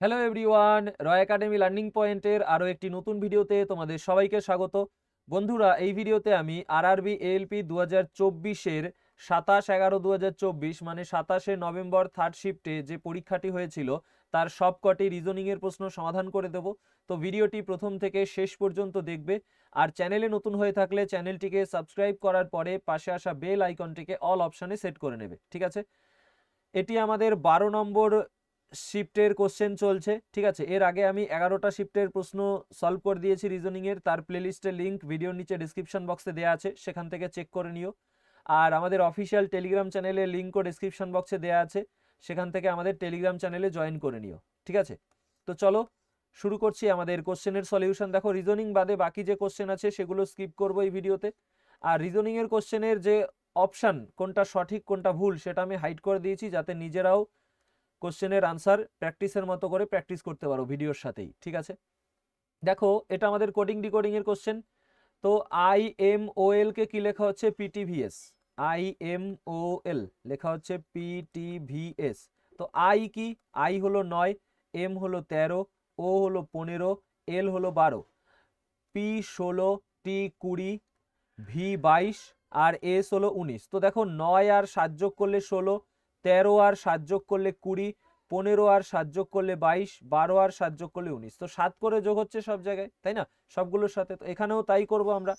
Hello everyone, রয় academy learning পয়েন্টের আরও একটি নতুন ভিডিওতে তোমাদের সবাইকে স্বাগত। বন্ধুরা, এই ভিডিওতে আমি আরআরবি এএলপি 2024-এর 27/11/2024 মানে 27শে নভেম্বর থার্ড শিফটে যে পরীক্ষাটি হয়েছিল তার সবকটি রিজনিংয়ের প্রশ্ন সমাধান করে দেব। তো ভিডিওটি প্রথম থেকে শেষ পর্যন্ত দেখবে। আর চ্যানেলে নতুন হয়ে থাকলে চ্যানেলটিকে সাবস্ক্রাইব করার পরে পাশে আসা বেল আইকনটিকে অল অপশানে সেট করে নেবে, ঠিক আছে? এটি আমাদের 12 নম্বর শিফটের কোশ্চেন চলছে, ঠিক আছে? এর আগে আমি 11টা শিফটের প্রশ্ন সলভ করে দিয়েছি রিজনিংয়ের, তার প্লেলিস্টের লিঙ্ক ভিডিওর নিচে ডিসক্রিপশন বক্সে দেওয়া আছে, সেখান থেকে চেক করে নিও। আর আমাদের অফিসিয়াল টেলিগ্রাম চ্যানেলের লিঙ্কও ডিসক্রিপশন বক্সে দেওয়া আছে, সেখান থেকে আমাদের টেলিগ্রাম চ্যানেলে জয়েন করে নিও, ঠিক আছে? তো চলো শুরু করছি আমাদের কোশ্চেনের সলিউশন। দেখো, রিজনিং বাদে বাকি যে কোশ্চেন আছে সেগুলো স্কিপ করবো এই ভিডিওতে। আর রিজনিংয়ের কোশ্চেনের যে অপশান কোনটা সঠিক কোনটা ভুল সেটা আমি হাইড করে দিয়েছি, যাতে নিজেরাও কোশ্চেনের আনসার প্র্যাকটিসের মতো করে প্র্যাকটিস করতে পারো ভিডিওর সাথেই, ঠিক আছে? দেখো, এটা আমাদের কোডিং ডিকোডিং এর কোশ্চেন। তো IMOL কে কি লেখা হচ্ছে? PTVS। IMOL লেখা হচ্ছে PTVS। তো আই কি? আই হলো 9, এম হলো 13, ও হলো 15, এল হলো 12, পি 16, টি 20, ভি 22 আর এস হলো 19। তো দেখো, 9 আর 7 যোগ করলে 16, 13 আর 7 যোগ করলে 20, 15 আর 7 যোগ করলে 22, 12 আর 7 যোগ করলে 19। তো 7 করে যোগ হচ্ছে সব জায়গায়, তাই না? সবগুলোর সাথে। তো এখানেও তাই করব আমরা।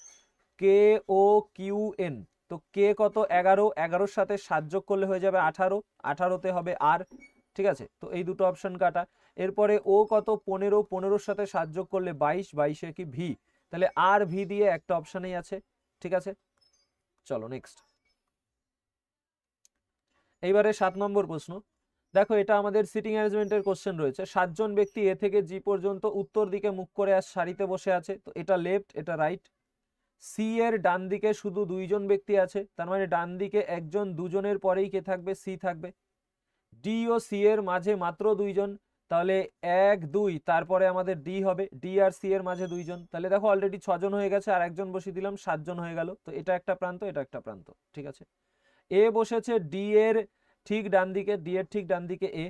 কে ও কিউ এন। তো কে কত? 11, 11-র সাথে 7 যোগ করলে হয়ে যাবে 18, 18তে হবে আর, ঠিক আছে? তো এই দুটো অপশন কাটা। এরপরে ও কত? 15, 15-র সাথে 7 যোগ করলে 22, 22-এ কি ভি, তাহলে আর ভি দিয়ে একটা অপশানেই আছে, ঠিক আছে? চলো নেক্সট। এইবারে 7 নম্বর প্রশ্ন। দেখো, এটা আমাদের সিটিং অ্যারেঞ্জমেন্টের কোশ্চেন রয়েছে। 7 জন ব্যক্তি এ থেকে জি পর্যন্ত উত্তর দিকে মুখ করে সারিতে বসে আছে। তো এটা লেফট, এটা রাইট। সি এর ডান দিকে শুধু 2 জন ব্যক্তি আছে, তার মানে ডান দিকে একজন, দুজনের পরেই কে থাকবে? সি থাকবে। ডি ও সি এর মাঝে মাত্র 2 জন, তাহলে 1 2, তারপরে আমাদের ডি হবে। ডি আর সি এর মাঝে 2 জন, তাহলে দেখো অলরেডি 6 জন হয়ে গেছে, আর একজন বসিয়ে দিলাম, 7 জন হয়ে গেল। তো এটা একটা প্রান্ত, এটা একটা প্রান্ত, ঠিক আছে? এ বসেছে ডি এর ঠিক ডান দিকে, ডি এর ঠিক ডান দিকে এ।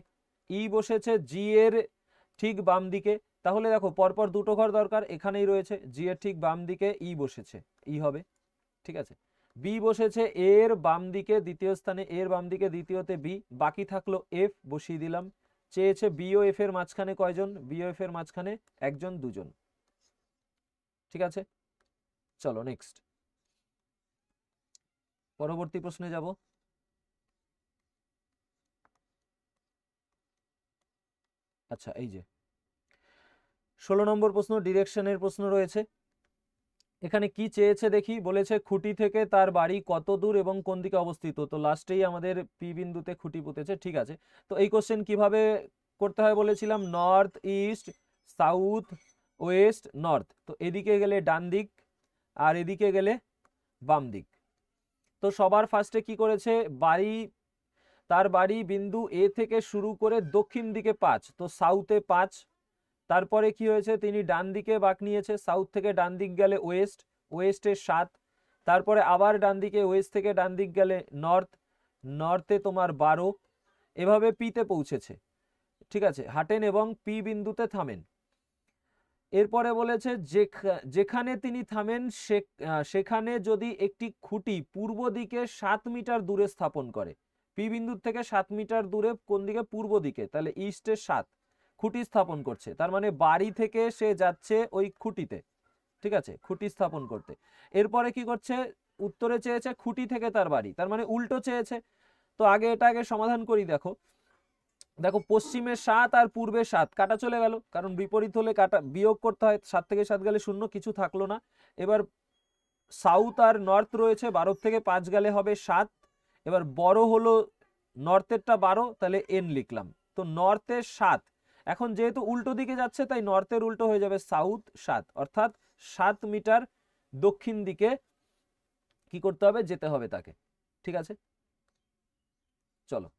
ই বসেছে জি এর ঠিক বাম দিকে, তাহলে দেখো পরপর দুটো ঘর দরকার, এখানেই রয়েছে, জি এর ঠিক বাম দিকে ই বসেছে, ই হবে, ঠিক আছে? বি বসেছে এর বাম দিকে দ্বিতীয় স্থানে, এর বাম দিকে দ্বিতীয়তে বি, বাকি থাকলো এফ, বসিয়ে দিলাম। চেয়েছে বি ও এফ এর মাঝখানে কয়জন? বি ও এফ এর মাঝখানে একজন, দুজন, ঠিক আছে? চলো নেক্সট, পরবর্তী প্রশ্নে যাব। আচ্ছা, এই যে 16 নম্বর প্রশ্ন, ডিরেকশনের প্রশ্ন রয়েছে। এখানে কি চেয়েছে দেখি। বলেছে খুঁটি থেকে তার বাড়ি কত দূর এবং কোন দিকে অবস্থিত। তো লাস্টেই আমাদের পি বিন্দুতে খুঁটি পুঁতেছে, ঠিক আছে? তো এই কোশ্চেন কিভাবে করতে হয় বলেছিলাম? North east, south, West, north. তো এদিকে গেলে ডান দিক, আর এদিকে গেলে বাম দিক। তো সবার ফার্স্টে কি করেছে? তার বাড়ি বিন্দু এ থেকে শুরু করে দক্ষিণ দিকে 5, তো সাউথে 5। তারপরে কি হয়েছে? তিনি ডান দিকে বাঁক নিয়েছে, সাউথ থেকে ডান দিক গেলে ওয়েস্ট, ওয়েস্টে 7। তারপরে আবার ডান দিকে, ওয়েস্ট থেকে ডান দিক গেলে নর্থ, নর্থে তোমার 12। এভাবে পিতে পৌঁছেছে, ঠিক আছে? হাঁটেন এবং পি বিন্দুতে থামেন। এরপরে বলেছে যেখানে তিনি থামেন সেখানে যদি একটি খুঁটি পূর্ব দিকে 7 মিটার দূরে স্থাপন করে। পি বিন্দুর থেকে 7 মিটার দূরে কোন দিকে? পূর্ব দিকে, তাহলে ইস্টে 7 খুঁটি স্থাপন করছে, তার মানে বাড়ি থেকে সে যাচ্ছে ওই খুঁটিতে, ঠিক আছে? খুঁটি স্থাপন করতে। এরপরে কি করছে? উত্তরে চেয়েছে খুঁটি থেকে তার বাড়ি, তার মানে উল্টো চেয়েছে। তো আগে সমাধান করি। দেখো দেখো, পশ্চিমে 7 আর পূর্বে 7, কাটা চলে গেল, কারণ বিপরীত হলে কাটা বিয়োগ করতে হয়। 7 থেকে 7 গেলে 0, কিছু থাকলো না। এবার সাউথ আর নর্থ রয়েছে, 12 থেকে 5 গেলে হবে 7। এবার বড় হলো নর্থেরটা 12, তাহলে এন লিখলাম। তো নর্থের 7, এখন যেহেতু উল্টো দিকে যাচ্ছে তাই নর্থের উল্টো হয়ে যাবে সাউথ 7, অর্থাৎ 7 মিটার দক্ষিণ দিকে কি করতে হবে? যেতে হবে তাকে, ঠিক আছে? চলো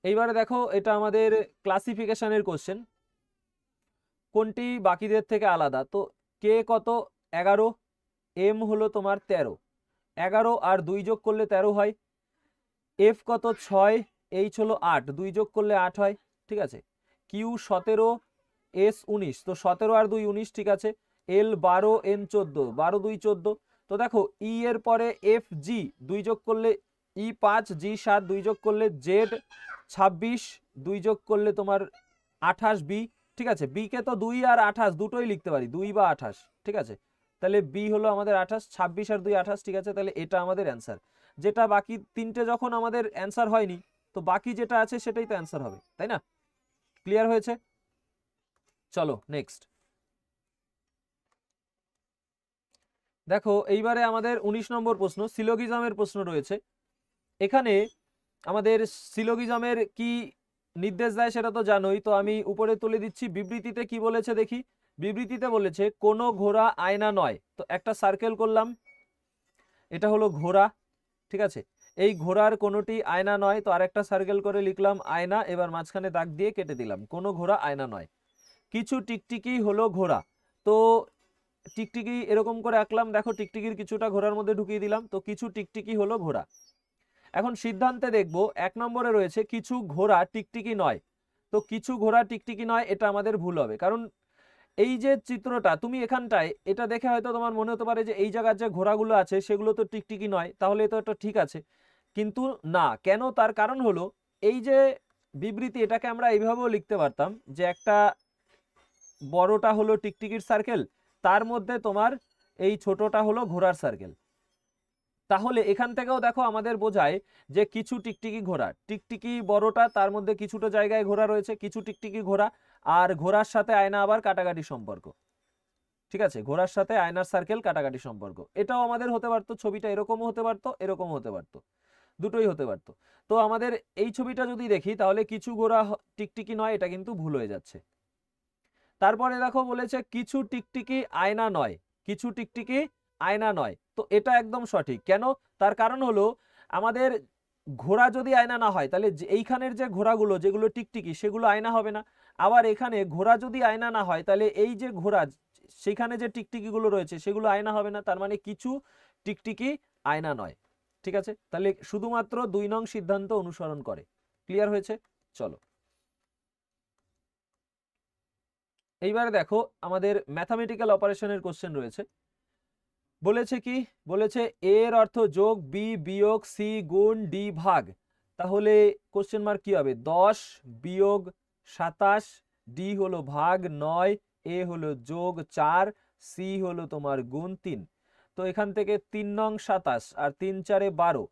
এইবারে দেখো, এটা আমাদের ক্লাসিফিকেশনের কোশ্চেন। কোনটি বাকিদের থেকে আলাদা? তো কে কত? 11, এম হলো তোমার 13, 11 আর 2 যোগ করলে 13 হয়। এফ কত? 6, এইচ হলো 8, 2 যোগ করলে 8 হয়। ঠিক আছে, কিউ 17, এস 19, তো 17 আর 2 19, ঠিক আছে, এল 12, এন 14, 12 2 14। তো দেখো ই এর পরে এফ জি 2 যোগ করলে ই 5, জি 7, 2 যোগ করলে জেড 26, 2 যোগ করলে তোমার 28 বি, ঠিক আছে, বি কে তো 2 আর 28 দুটোই লিখতে পারি, 2 বা 28, ঠিক আছে, তাহলে বি হলো আমাদের 28, 26 আর 2 28, ঠিক আছে, তাহলে এটা আমাদের অ্যান্সার। যেটা বাকি তিনটে যখন আমাদের অ্যান্সার হয়নি, তো বাকি যেটা আছে সেটাই তো অ্যান্সার হবে, তাই না? ক্লিয়ার হয়েছে? চলো নেক্সট দেখো, এইবারে আমাদের 19 নম্বর প্রশ্ন, সিলোগিজমের প্রশ্ন রয়েছে। এখানে আমাদের সিলোগিজমের কি নির্দেশ দেয় সেটা তো জানোই, তো আমি উপরে তুলে দিচ্ছি। বিবৃতিতে কি বলেছে দেখি। বিবৃতিতে বলেছে কোনো ঘোড়া আয়না নয়, তো একটা সার্কেল করলাম, এটা হলো ঘোড়া, ঠিক আছে, এই ঘোড়ার কোনোটি আয়না নয়, তো আরেকটা সার্কেল করে লিখলাম আয়না, এবার মাঝখানে দাগ দিয়ে কেটে দিলাম, কোনো ঘোড়া আয়না নয়। কিছু টিকটিকি হলো ঘোড়া, তো টিকটিকি এরকম করে আঁকলাম, দেখো টিকটিকির কিছুটা ঘোড়ার মধ্যে ঢুকিয়ে দিলাম, তো কিছু টিকটিকি হলো ঘোড়া। এখন সিদ্ধান্তে দেখবো 1 নম্বরে রয়েছে কিছু ঘোড়া টিকটিকি নয়, তো কিছু ঘোড়া টিকটিকি নয়, এটা আমাদের ভুল হবে, কারণ এই যে চিত্রটা তুমি এখানটায় এটা দেখে হয়তো তোমার মনে হতে পারে যে এই জায়গার যে ঘোড়াগুলো আছে সেগুলো তো টিকটিকি নয়, তাহলে তো এটা ঠিক আছে, কিন্তু না, কেন? তার কারণ হলো এই যে বিবৃতি, এটাকে আমরা এইভাবেও লিখতে পারতাম যে একটা বড়টা হলো টিকটিকির সার্কেল, তার মধ্যে তোমার এই ছোটটা হলো ঘোড়ার সার্কেল। তাহলে এখান থেকেও দেখো আমাদের বোঝায় যে কিছু টিকটিকি ঘোড়া, টিকটিকি বড়টা, তার মধ্যে কিছুটা জায়গায় ঘোড়া রয়েছে, কিছু টিকটিকি ঘোড়া, আর ঘোড়ার সাথে আয়না আবার কাটাকাটি সম্পর্ক, ঠিক আছে, ঘোড়ার সাথে আয়নার সার্কেল কাটাকাটি সম্পর্ক, এটাও আমাদের হতে পারতো, ছবিটা এরকমও হতে পারতো, এরকমও হতে পারতো, দুটোই হতে পারতো। তো আমাদের এই ছবিটা যদি দেখি তাহলে কিছু ঘোড়া টিকটিকি নয়, এটা কিন্তু ভুল হয়ে যাচ্ছে। তারপরে দেখো বলেছে কিছু টিকটিকি আয়না নয়, কিছু টিকটিকি আয়না নয়, তো এটা একদম সঠিক। কেন? তার কারণ হলো আমাদের ঘোড়া যদি আয়না না হয় তাহলে এইখানের যে ঘোড়াগুলো যেগুলো টিকটিকি সেগুলো আয়না হবে না, আবার এখানে ঘোড়া যদি আয়না না হয় তাহলে এই যে ঘোড়া সেখানে যে টিকটিকিগুলো রয়েছে সেগুলো আয়না হবে না, তার মানে কিছু টিকটিকি আয়না নয়, ঠিক আছে, তাহলে শুধুমাত্র 2 নং সিদ্ধান্ত অনুসরণ করে। ক্লিয়ার হয়েছে? চলো এইবারে দেখো আমাদের ম্যাথামেটিক্যাল অপারেশনের কোশ্চেন রয়েছে। বলেছে কি, বলেছে এর অর্থ যোগ, বি বিয়োগ, সি গুণ, ডি ভাগ, তাহলে কোশ্চেন মার্ক কি হবে? 10 বিয়োগ 27, ডি হলো ভাগ 9, এ হলো যোগ 4, সি হলো তোমার গুণ 3। তো এখান থেকে 3 নং 27 আর 3 4 12,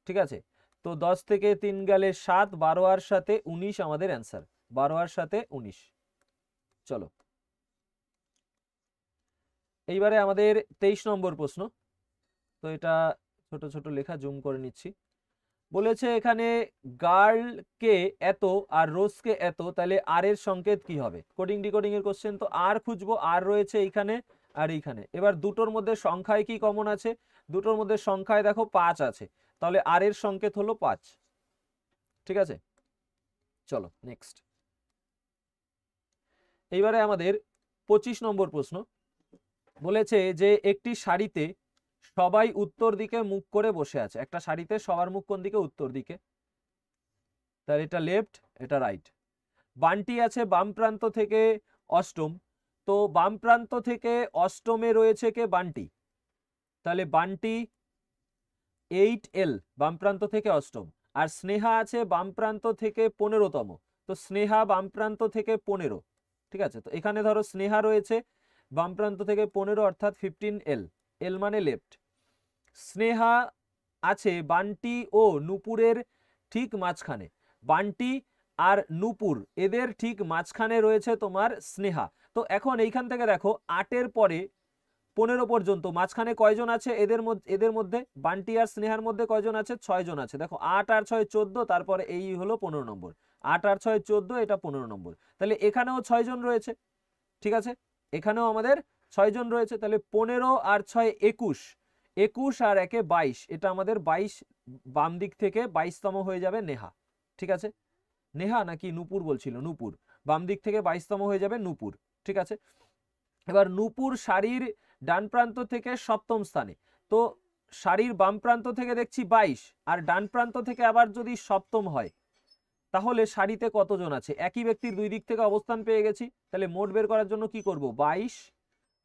ঠিক আছে, তো 10 থেকে 3 গেলে 7, 12 আর সাথে 19 আমাদের অ্যান্সার, 12 আর সাথে 19। চলো এইবারে আমাদের 23 নম্বর প্রশ্ন, তো এটা ছোট ছোট লেখা, জুম করে নিচ্ছি। বলেছে এখানে গার্লকে এত আর রোজকে এত, তাহলে আর এর সংকেত কি হবে? কোডিং ডিকোডিং এর কোশ্চেন, তো আর খুঁজবো, আর রয়েছে এইখানে আর এইখানে, এবার দুটোর মধ্যে সংখ্যায় কি কমন আছে? দুটোর মধ্যে সংখ্যায় দেখো 5 আছে, তাহলে আর এর সংকেত হলো 5, ঠিক আছে। চলো নেক্সট এইবারে আমাদের 25 নম্বর প্রশ্ন। বলেছে যে একটি শাড়িতে সবাই উত্তর দিকে মুখ করে বসে আছে, একটা শাড়িতে সবার মুখ কোন দিকে? উত্তর দিকে, তাহলে এটা লেফট, এটা রাইট। বানটি আছে বাম প্রান্ত থেকে অষ্টম, তো বাম প্রান্ত থেকে অষ্টমে রয়েছে কে? বানটি, তাহলে বানটি 8L বাম প্রান্ত থেকে অষ্টম, আর স্নেহা আছে বাম প্রান্ত থেকে 15তম, তো স্নেহা বাম প্রান্ত থেকে 15, ঠিক আছে, তো এখানে ধরো স্নেহা রয়েছে বাম প্রান্ত থেকে 15 অর্থাৎ 15L, এল মানে লেফট। স্নেহা আছে বান্টি ও নূপুরের ঠিক মাঝখানে, বান্টি আর নূপুর এদের ঠিক মাঝখানে রয়েছে তোমার স্নেহা। তো এখন এইখান থেকে দেখো 8-এর পরে 15 পর্যন্ত মাঝখানে কয়জন আছে? এদের মধ্যে বান্টি আর স্নেহার মধ্যে কয়জন আছে? 6 জন আছে। দেখো 8 আর 6 14, তারপরে এই হলো 15 নম্বর, 8 আর 6 14, এটা 15 নম্বর, তাহলে এখানেও 6 জন রয়েছে, ঠিক আছে, এখানেও আমাদের 6 জন রয়েছে, তাহলে 15 আর 6 21, 21 আর 1 22, এটা আমাদের 22, বাম দিক থেকে 22তম হয়ে যাবে নেহা, ঠিক আছে, নেহা নাকি নূপুর বলছিল? নূপুর, বাম দিক থেকে 22তম হয়ে যাবে নূপুর, ঠিক আছে। এবার নূপুর শাড়ির ডান প্রান্ত থেকে সপ্তম স্থানে, তো শাড়ির বাম প্রান্ত থেকে দেখছি 22, আর ডান প্রান্ত থেকে আবার যদি সপ্তম হয় তাহলে সারিতে কতজন আছে? একই ব্যক্তির দুই দিক থেকে অবস্থান পেয়ে গেছি, তাহলে মোট বের করার জন্য কি করব? 22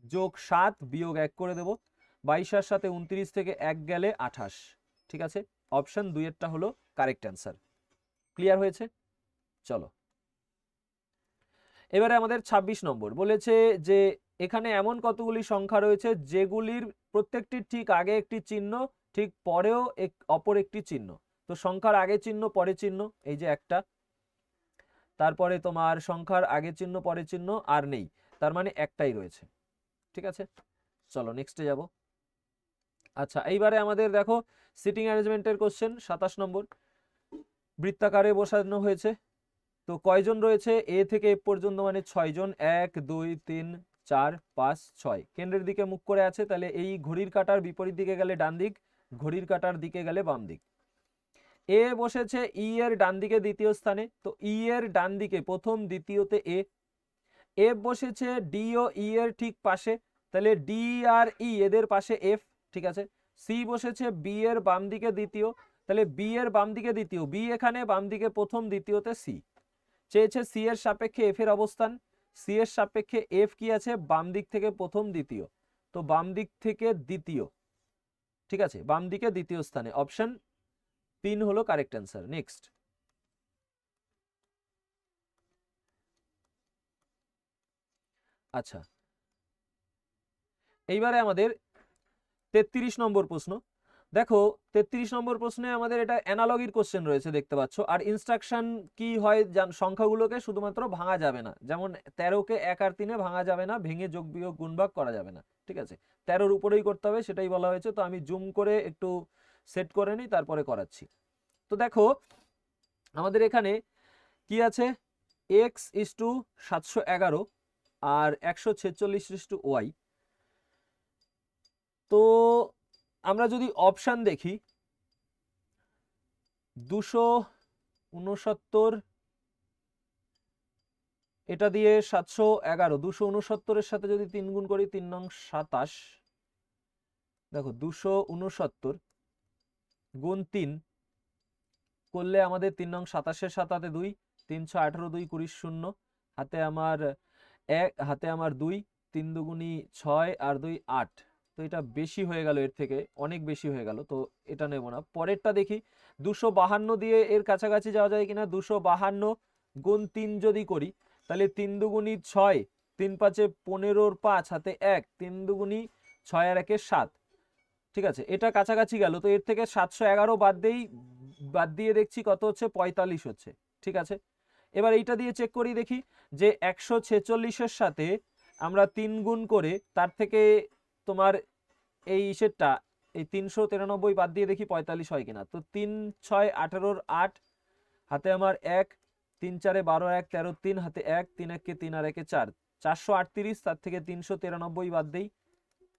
যোগ 7 বিয়োগ 1 করে দেব। 22 এর সাথে 29 থেকে 1 গেলে 28। ঠিক আছে, অপশন 2 এরটা হলো কারেক্ট অ্যান্সার। ক্লিয়ার হয়েছে? চলো এবারে আমাদের 26 নম্বর বলেছে যে এখানে এমন কতগুলি সংখ্যা রয়েছে যেগুলির প্রত্যেকটির ঠিক আগে একটি চিহ্ন, ঠিক পরেও অপর একটি চিহ্ন। তো সংখ্যার আগে চিহ্ন পরে চিহ্ন, এই যে একটা, তারপরে তোমার সংখ্যার আগে চিহ্ন পরে চিহ্ন আর নেই, তার মানে একটাই রয়েছে। ঠিক আছে, চলো নেক্সটে যাব। আচ্ছা, এইবারে আমাদের দেখো সিটিং অ্যারেঞ্জমেন্টের কোশ্চেন 27 নম্বর। বৃত্তাকারে বসানো হয়েছে, তো কয়জন রয়েছে? এ থেকে এফ পর্যন্ত মানে 6 জন। 1 2 3 4 5 6। কেন্দ্রের দিকে মুখ করে আছে, তাহলে এই ঘড়ির কাঁটার বিপরীত দিকে গেলে ডান দিক, ঘড়ির কাঁটার দিকে গেলে বাম দিক। এ বসেছে ই এর ডান দিকে দ্বিতীয় স্থানে, তো ই এর ডান দিকে প্রথম, দ্বিতীয়তে এ। এফ বসেছে ডি ও ই এর ঠিক পাশে, তাহলে ডি আর ই এদের পাশে এফ। ঠিক আছে, সি বসেছে বি এর বাম দিকে দ্বিতীয়, তাহলে বি এর বাম দিকে দ্বিতীয়, বি এখানে বাম দিকে প্রথম, দ্বিতীয়তে সি। চেয়েছে সি এর সাপেক্ষে এফ এর অবস্থান, সি এর সাপেক্ষে এফ কি আছে? বাম দিক থেকে প্রথম, দ্বিতীয়, তো বাম দিক থেকে দ্বিতীয়। ঠিক আছে, বাম দিকে দ্বিতীয় স্থানে, অপশন 3 হলো কারেক্ট অ্যান্সার। নেক্সট, আচ্ছা এইবারে আমাদের 33 নম্বর প্রশ্ন। দেখো 33 নম্বর প্রশ্নে আমাদের এটা অ্যানালগির কোশ্চেন রয়েছে দেখতে পাচ্ছ, আর ইনস্ট্রাকশন কি হয়, সংখ্যাগুলোকে শুধুমাত্র ভাঙা যাবে না, যেমন 13 কে 1 আর 3 ভাঙা যাবে না, ভেঙে যোগ বিয়োগ গুণভাগ করা যাবে না। ঠিক আছে, 13-র উপরেই করতে হবে, সেটাই বলা হয়েছে। তো আমি জুম করে একটু সেট করে নিই, তারপরে করাচ্ছি। তো দেখো আমাদের এখানে কি আছে? x is to 711 R 146 is to Y. তো আমরা যদি অপশান দেখি, 269 এটা দিয়ে 711, 269-এর সাথে যদি 3 গুণ করি 3 নং 27। দেখো 269 গুণ 3 করলে আমাদের 3 নং 27-এর সাথে 2, 318, 2 20 0, হাতে আমার 1, হাতে আমার 2, 3 দুগুণি 6 আর 2 8। তো এটা বেশি হয়ে গেল, এর থেকে অনেক বেশি হয়ে গেল, তো এটা নেব না। পরেরটা দেখি, 252 দিয়ে এর কাছাকাছি যাওয়া যায় কিনা। 252 গুণ 3 যদি করি, তাহলে 3 দুগুণি 6, 3 5 15-র 5, হাতে 1, 3 দুগুণি 6 আর 1 7। ঠিক আছে, এটা কাছাকাছি গেল, তো এর থেকে 711 বাদ দিয়ে দেখছি কত হচ্ছে? 45 হচ্ছে। ঠিক আছে, এবার এইটা দিয়ে চেক করি, দেখি যে 146-এর সাথে আমরা 3 গুণ করে তার থেকে তোমার এই সেটটা, এই 393 বাদ দিয়ে দেখি 45 হয় কিনা। তো 3 6 18-র 8, হাতে আমার 1, 3 4 12, 1 13, 3 হাতে 1, 3 1 3 আর 1 4, 438, তার থেকে 393 বাদ দেই,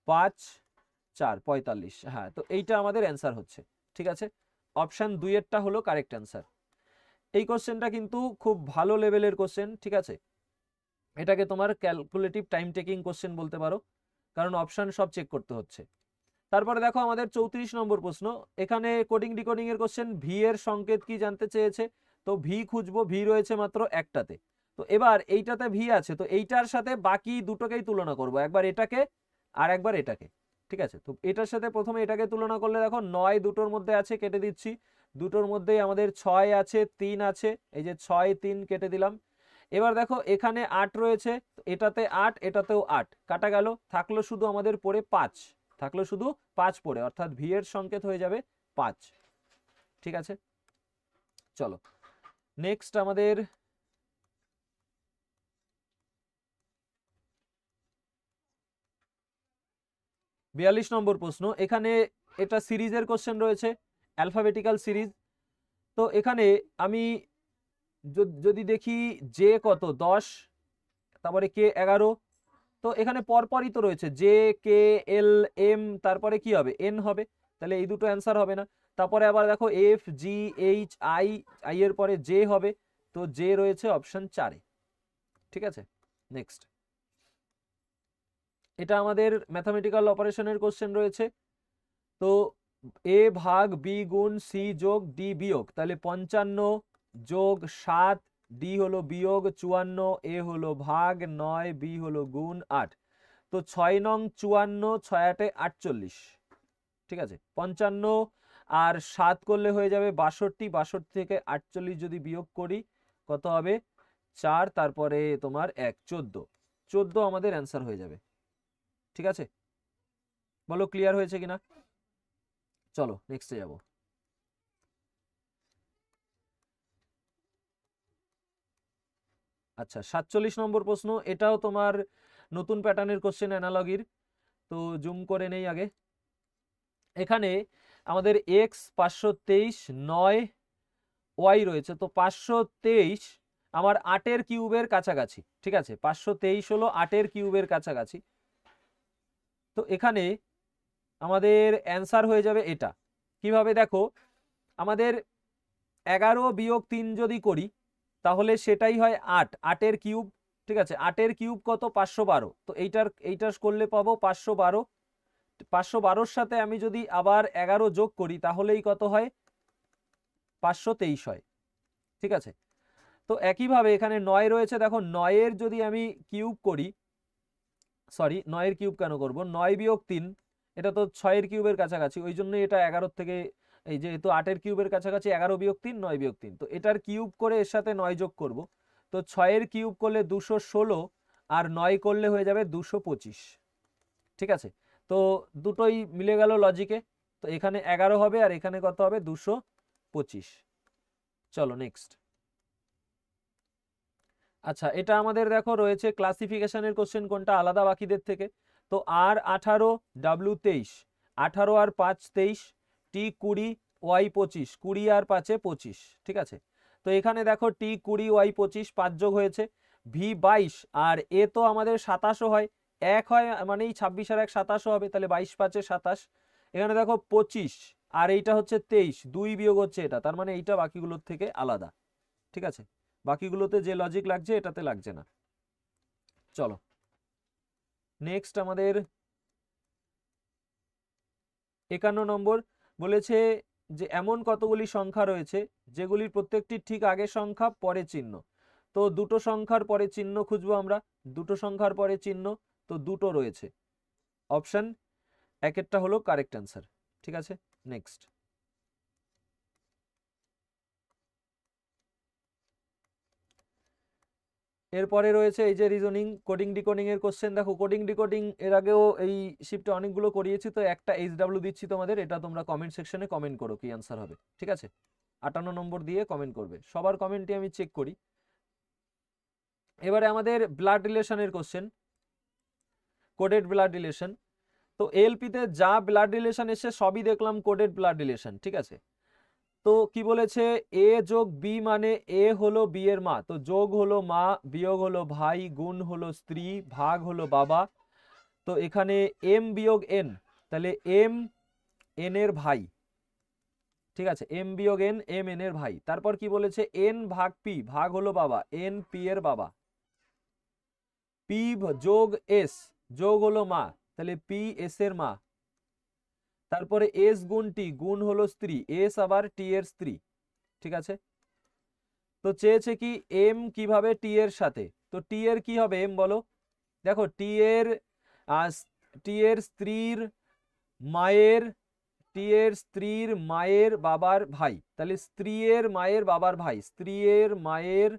5 4 45। হ্যাঁ, তো এইটা আমাদের অ্যান্সার হচ্ছে। ঠিক আছে, অপশন 2 এরটা হলো কারেক্ট অ্যান্সার। এই কোশ্চেনটা কিন্তু খুব ভালো লেভেলের কোশ্চেন। ঠিক আছে, এটাকে তোমার ক্যালকুলেটিভ টাইম টেকিং কোশ্চেন বলতে পারো, কারণ অপশন সব চেক করতে হচ্ছে। তারপরে দেখো আমাদের 34 নম্বর প্রশ্ন। এখানে কোডিং ডিকোডিং এর কোশ্চেন। ভি এর সংকেত কি জানতে চেয়েছে, তো ভি খুঁজবো, ভি রয়েছে মাত্র একটাতে। তো এবার এইটাতে ভি আছে, তো এইটার সাথে বাকি দুটোকেই তুলনা করব, একবার এটাকে আর একবার এটাকে। ঠিক আছে, তো এটার সাথে প্রথমে এটাকে তুলনা করলে দেখো 9 দুটোর মধ্যে আছে, কেটে দিচ্ছি। দুটোর মধ্যেই আমাদের 6 আছে, 3 আছে, এই যে 6 3 কেটে দিলাম। এবার দেখো এখানে 8 রয়েছে, এটাতে 8, এটাতেও 8, কাটা গেল, থাকলো শুধু আমাদের পড়ে 5, থাকলো শুধু 5 পড়ে, অর্থাৎ ভি এর সংকেত হয়ে যাবে 5। ঠিক আছে, চলো নেক্সট আমাদের 42 নম্বর প্রশ্ন। এখানে এটা সিরিজের কোশ্চেন রয়েছে, অ্যালফাবেটিক্যাল সিরিজ। তো এখানে আমি যদি দেখি জে কত 10, তারপরে কে 11, তো এখানে পরপরই তো রয়েছে জে কে এল এম, তারপরে কি হবে? এন হবে, তাহলে এই দুটো অ্যান্সার হবে না। তারপরে আবার দেখো F G H I, I এর পরে জে হবে, তো জে রয়েছে অপশন 4-এ। ঠিক আছে, নেক্সট, এটা আমাদের ম্যাথামেটিক্যাল অপারেশনের কোশ্চেন রয়েছে। তো এ ভাগ বি গুণ সি যোগ ডি বিয়োগ, তাহলে 55 যোগ 7, ডি হলো বিয়োগ 54, এ হলো ভাগ 9, বি হলো গুণ 8। তো 6 নং 54, 6 8 48, ঠিক আছে। 55 আর 7 করলে হয়ে যাবে 62, 62 থেকে 48 যদি বিয়োগ করি কত হবে 4, তারপরে তোমার 1, 14, 14 আমাদের অ্যান্সার হয়ে যাবে। ঠিক আছে, বলো ক্লিয়ার হয়েছে কিনা। চলো নেক্সটে যাব। আচ্ছা 47 নম্বর প্রশ্ন, এটাও তোমার নতুন প্যাটার্নের কোশ্চেন অ্যানালগির। তো জুম করে নেই আগে। এখানে আমাদের x 523, 9 y রয়েছে। তো 523 আমার 8-এর কিউবের কাছাকাছি, ঠিক আছে। 523 হলো 8-এর কিউবের কাছাকাছি। তো এখানে আমাদের অ্যান্সার হয়ে যাবে এটা। কিভাবে দেখো, আমাদের 11 বিয়োগ 3 যদি করি তাহলে সেটাই হয় 8, 8-এর কিউব, ঠিক আছে। 8-এর কিউব কত 512। তো এইটার করলে পাবো 512। 512-র সাথে আমি যদি আবার 11 যোগ করি তাহলেই কত হয় 523 হয়, ঠিক আছে। তো একইভাবে এখানে 9 রয়েছে, দেখো 9-এর যদি আমি কিউব করি, সরি 9-এর কিউব কেন করব, 9 বিয়োগ 3 এটা তো 6-এর কিউবের কাছাকাছি, ওই জন্যই এটা 11 থেকে, এই যেহেতু 8-এর কিউবের কাছাকাছি 11 বিয়োগ 3, 9 বিয়োগ 3, তো এটার কিউব করে এর সাথে 9 যোগ করব। তো 6-এর কিউব করলে 216 আর 9 করলে হয়ে যাবে 225, ঠিক আছে। তো দুটোই মিলে গেল লজিকে। তো এখানে 11 হবে আর এখানে কত হবে 225। চলো নেক্সট। আচ্ছা এটা আমাদের দেখো রয়েছে ক্লাসিফিকেশনের কোশ্চেন, কোনটা আলাদা বাকিদের থেকে। তো আর 18, ডাব্লিউ 23, 18 আর 5 23, টি 20, ওয়াই 25, 20 আর 5-এ 25, ঠিক আছে। তো এখানে দেখো টি 20, ওয়াই 25, 5 যোগ হয়েছে, ভি 22 আর এ তো আমাদের 27 হয়, এক হয় মানেই 26 আর 1 27 হবে, তাহলে 22 5-এ 27। এখানে দেখো 25 আর এইটা হচ্ছে 23, 2 বিয়োগ হচ্ছে এটা, তার মানে এইটা বাকিগুলোর থেকে আলাদা, ঠিক আছে। বাকিগুলোতে যে লজিক লাগছে এটাতে লাগছে না। চলো নেক্সট আমাদের 51 নম্বর বলেছে যে এমন কতগুলি সংখ্যা রয়েছে যেগুলির প্রত্যেকটি ঠিক আগের সংখ্যা পরে চিহ্ন। তো দুটো সংখ্যার পরে চিহ্ন খুঁজবো আমরা, দুটো সংখ্যার পরে চিহ্ন তো দুটো রয়েছে, অপশন একেরটা হলো কারেক্ট অ্যান্সার, ঠিক আছে। নেক্সট। এরপরে রয়েছে এই যে রিজনিং কোডিং ডিকোডিং এর কোশ্চেন। দেখো কোডিং ডিকোডিং এর আগেও এই শিফটে অনেকগুলো করিয়েছি, তো একটা এইচডব্লিউ দিচ্ছি তোমাদের, এটা তোমরা কমেন্ট সেকশনে কমেন্ট করো কি অ্যান্সার হবে, ঠিক আছে। 58 নম্বর দিয়ে কমেন্ট করবে, সবার কমেন্টই আমি চেক করি। এবারে আমাদের ব্লাড রিলেশনের কোশ্চেন, কোডেড ব্লাড রিলেশন। তো এলপিতে যা ব্লাড রিলেশন এসে সবই দেখলাম কোডেড ব্লাড রিলেশন, ঠিক আছে। তো কি বলেছে, এ যোগ বি মানে এ হলো বি এর মা, তো যোগ হলো মা, বিয়োগ হলো ভাই, গুণ হলো স্ত্রী, ভাগ হলো বাবা। তো এখানে এম বিয়োগ এন, তাহলে এম এন এর ভাই, ঠিক আছে। এম বিয়োগ এন, এম এন এর ভাই। তারপর কি বলেছে, এন ভাগ পি, ভাগ হলো বাবা, এন পি এর বাবা। পি যোগ এস, যোগ হলো মা, তাহলে পি এস এর মা। তারপরে এস গুণ টি, গুণ হলো স্ত্রী, এস আবার টি এর স্ত্রী, ঠিক আছে। তো চেয়েছে কি এম কিভাবে টি এর সাথে, তো টি এর কি হবে এম বলো। দেখো টি এর স্ত্রীর মায়ের, টি এর স্ত্রীর মায়ের বাবার ভাই, তাহলে স্ত্রী এর মায়ের বাবার ভাই, স্ত্রী এর মায়ের,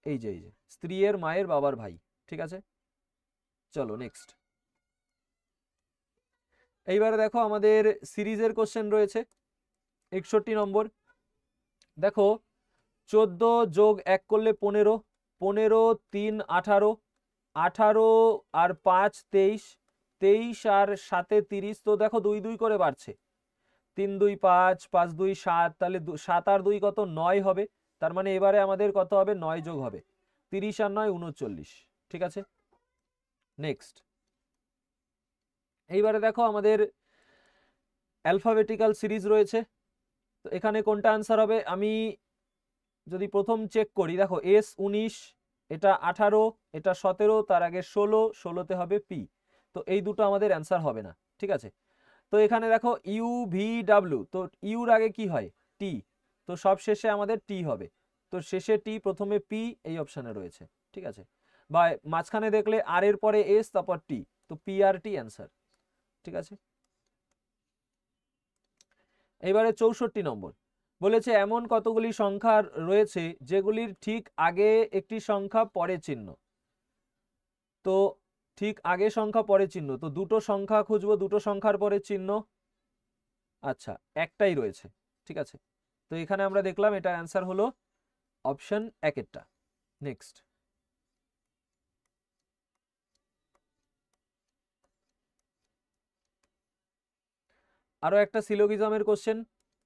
এই যে স্ত্রী এর মায়ের বাবার ভাই, ঠিক আছে। চলো নেক্সট। এইবারে দেখো আমাদের সিরিজের কোশ্চেন রয়েছে 61 নম্বর। দেখো 14 যোগ 1 করলে 15, 15 3 18, 18 আর 5 23, 23 আর 7 30। তো দেখো 2 2 করে বাড়ছে, 3 2 5, 5 2 7, তাহলে 7 আর 2 কত 9 হবে। তার মানে এবারে আমাদের কত হবে 9 যোগ হবে, 30 আর 9 39, ঠিক আছে। নেক্সট। এইবারে দেখো আমাদের অ্যালফাবেটিক্যাল সিরিজ রয়েছে, তো এখানে কোনটা আনসার হবে, আমি যদি প্রথম চেক করি, দেখো এস 19, এটা 18, এটা 17, তার আগে 16, 16তে হবে পি। তো এই দুটো আমাদের অ্যান্সার হবে না, ঠিক আছে। তো এখানে দেখো ইউ ভি ডাব্লিউ, তো ইউর আগে কি হয় টি, তো সব শেষে আমাদের টি হবে, তো শেষে টি প্রথমে পি এই অপশানে রয়েছে, ঠিক আছে, বা মাঝখানে দেখলে আর এর পরে এস তারপর টি, তো পি আর টি অ্যান্সার, ঠিক আছে। এবারে 64 নম্বর বলেছে এমন কতগুলি সংখ্যা রয়েছে যেগুলির ঠিক আগে একটি সংখ্যা পরে চিহ্ন। তো ঠিক আগে সংখ্যা পরে চিহ্ন, তো দুটো সংখ্যা খুঁজবো, দুটো সংখ্যার পরে চিহ্ন, আচ্ছা একটাই রয়েছে, ঠিক আছে, তো এখানে আমরা দেখলাম এটার অ্যান্সার হলো অপশন একেরটা। নেক্সট, আরো একটা সিলোগিজমের কোশ্চেন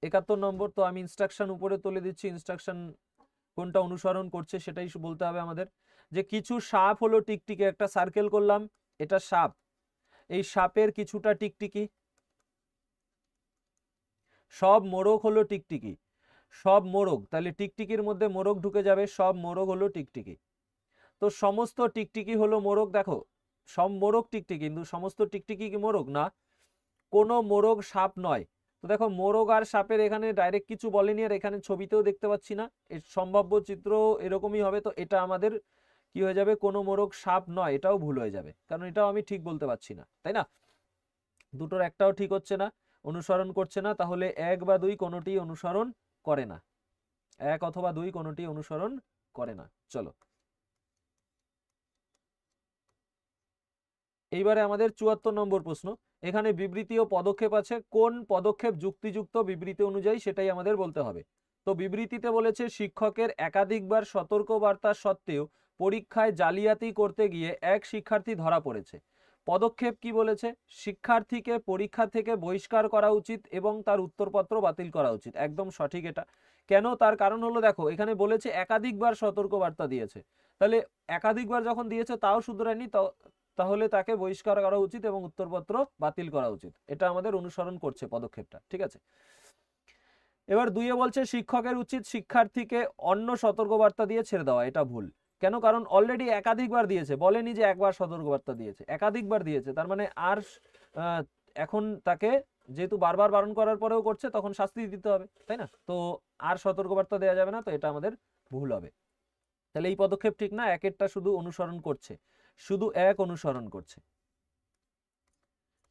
71 নম্বর। তো আমি ইনস্ট্রাকশন উপরে তুলে দিচ্ছি, ইনস্ট্রাকশন কোনটা অনুসরণ করছে সেটাই বলতে হবে আমাদের। যে কিছু সাপ হলো টিকটিকি, একটা সার্কেল করলাম, এটা সাপ, এই সাপের কিছুটা টিকটিকি, সব মোরগ হলো টিকটিকি, সব মোরগ, তাহলে টিকটিকির মধ্যে মোরগ ঢুকে যাবে, সব মোরগ হলো টিকটিকি। তো সমস্ত টিকটিকি হলো মোরগ, দেখো সব মোরগ টিকটিকি, কিন্তু সমস্ত টিকটিকি কি মোরগ না, কোনো মোরগ সাপ নয়। তো দেখো মোরগ আর সাপের এখানে ডাইরেক্ট কিছু বলেনি, আর এখানে ছবিতেও দেখতে পাচ্ছি না, এর সম্ভাব্য চিত্র এরকমই হবে, তো এটা আমাদের কি হয়ে যাবে, কোনো মোরগ সাপ নয়, এটাও ভুল হয়ে যাবে, কারণ এটাও আমি ঠিক বলতে পারছি না, তাই না, দুটোর একটাও ঠিক হচ্ছে না, অনুসরণ করছে না, তাহলে 1 বা 2 কোনোটি অনুসরণ করে না, 1 অথবা 2 কোনোটি অনুসরণ করে না। চলো এইবারে আমাদের 74 নম্বর প্রশ্ন, এখানে বিবৃতি ও পদক্ষেপ আছে, কোন পদক্ষেপ যুক্তিযুক্ত বিবৃতি অনুযায়ী সেটাই আমাদের বলতে হবে। তো বিবৃতিতে বলেছে শিক্ষকের একাধিকবার সতর্কবার্তা সত্ত্বেও পরীক্ষায় জালিয়াতি করতে গিয়ে এক শিক্ষার্থী ধরা পড়েছে। পদক্ষেপ কি বলেছে, শিক্ষার্থীকে পরীক্ষা থেকে বহিষ্কার করা উচিত এবং তার উত্তরপত্র বাতিল করা উচিত, একদম সঠিক এটা। কেন, তার কারণ হলো দেখো এখানে বলেছে একাধিকবার সতর্কবার্তা দিয়েছে, তাহলে একাধিকবার যখন দিয়েছে তাও শুধরায়নি, তাহলে তাকে বহিষ্কার করা উচিত এবং উত্তরপত্র বাতিল করা উচিত, এটা আমাদের অনুসরণ করছে পদক্ষেপটা, ঠিক আছে। এবার 2 বলছে শিক্ষকের উচিত শিক্ষার্থীকে অন্য সতর্কবার্তা দিয়ে ছেড়ে দেওয়া, এটা ভুল। কেন, কারণ অলরেডি একাধিকবার দিয়েছে, বলেনি যে একবার সতর্কবার্তা দিয়েছে, একাধিকবার দিয়েছে, তার মানে আর এখন তাকে যেহেতু বারবার বারণ করার পরেও করছে তখন শাস্তি দিতে হবে, তাই না, তো আর সতর্কবার্তা দেওয়া যাবে না, তো এটা আমাদের ভুল হবে। তাহলে এই পদক্ষেপ ঠিক না, একেরটা শুধু অনুসরণ করছে, শুধু 1 অনুসরণ করছে।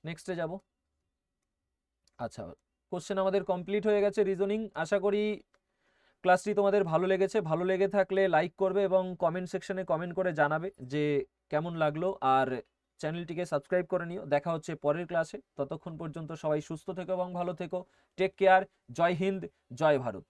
নেক্সটে যাব। আচ্ছা, কোশ্চেন আমাদের কমপ্লিট হয়ে গেছে রিজনিং। আশা করি ক্লাসটি তোমাদের ভালো লেগেছে, ভালো লেগে থাকলে লাইক করবে এবং কমেন্ট সেকশনে কমেন্ট করে জানাবে যে কেমন লাগলো, আর চ্যানেলটিকে সাবস্ক্রাইব করে নিও। দেখা হচ্ছে পরের ক্লাসে, ততক্ষণ পর্যন্ত সবাই সুস্থ থেকো এবং ভালো থেকো। টেক কেয়ার, জয় হিন্দ, জয় ভারত।